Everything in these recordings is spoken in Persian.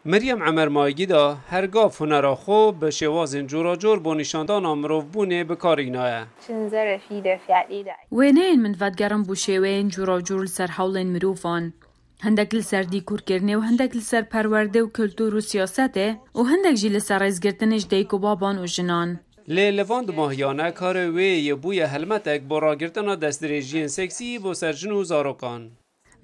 مریم عمر مایگی دا هرگاه هنر خو به شواز جورا جور با نشاندان مروف بونه بکارینایه. وینین من ودگرم بو شوین جورا جور لسر حولین مروفان. هندک لسر دیکور کرنه و هندک لسر پرورده و کلتور و سیاسته و هندک جی لسر ازگرتنش دیکو بابان و جنان. لی لواند ماهیانه کار وی بوی هلمتک با راگرتنا دستریجین سکسی با سرجن و زاروکان.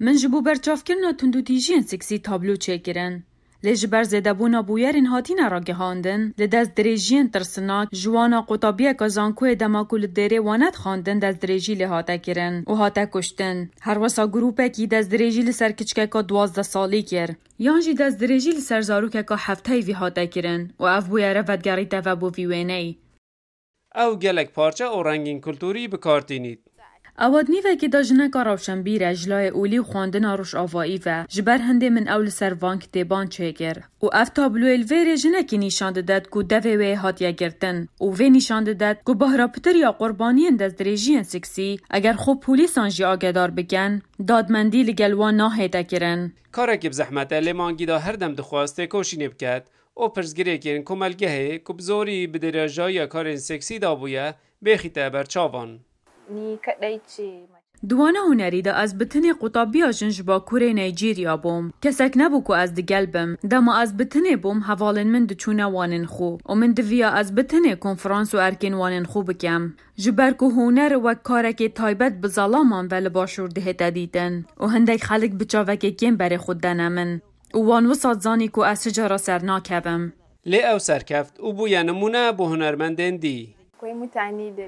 من جبو برچاف کرنا تندو تیجین سکسی تابلو چکرن. لجبر زده بونا بویرین هاتینا را گهاندن لدست دریجین ترسناک جوانا قطابیه کازانکوی دماکول دیره وانت خواندن دست دریجی لحاته کرن و حاته کشتن. هر وسا گروپه کی دست دریجی لسر کچکه که 12 سالی کر. یانجی دست دریجی لسر زاروکه که 7 وی حاته کرن و اف بویره ودگریته و بو ویوینه. او گلک پارچه و رنگین کلتوری بکارتینید. اواد نیوه که دا جنه که روشنبیر اجلای اولی و خواندن روش آوایی و جبر هنده من اول سر وان کتیبان چهگر. و اف تابلو الویر جنه که نیشان داد که دوه وی هاتیه گرتن. و وی نیشان داد که بهرا پتر یا قربانی انداز دریجین سکسی اگر خوب پولیسان جی آگدار بگن دادمندی لگلوان ناهیده کرن. کاره که بزحمت لیمانگی دا هر دم دخواسته کوشینه بکد او پرزگیره که کمالگهه که بزوری بدراجای کارین سکسی دا بویه بخیته برچاوان. دوانه هنری دا از بتنی قطابی آجنج با کوره نیجیریا بوم. کسک نبو که از دگل بم. دما از بتنی بوم حوالن من دچونه وانن خو. و من دویا از بتنی کنفرانس و ارکین وانن خو بکم. جبر که هنر و کارک تایبت بزالامان ولی باشور ده تدیدن. و هندک خلق بچاوک کم بر خود دنمن. و وان وسط زانی که از شجارا سر ناکبم. لی او سرکفت او بویا نمونه بو هنرمندن دی.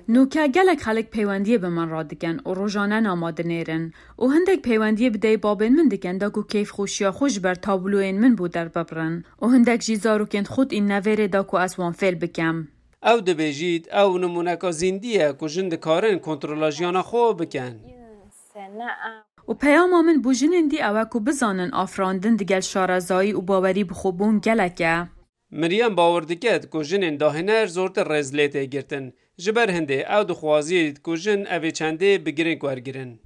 نوکه گلک خلق پیوندیه به من را دکن و روزانه ناماده نیرن و هندک پیوندیه بدهی بابین من دکن دا که کیف خوشیا خوش بر تابلوین من بود در ببرن و هندک جیزارو کند خود این نویره دا که اسوان فیل بکم. او دبیجید او نمونه که زندیه که جند کارن کنترلاجیانا خوب بکن. و پیام من بو جنندی اوه که بزانن آفراندن دگل شارزایی و باوری بخوبون گلکه. مریم باور دکد که جنین داهنر زورت رزلیته گرتن. جبر هنده او دخوازید که جن اوه چنده بگیرن که ارگیرن.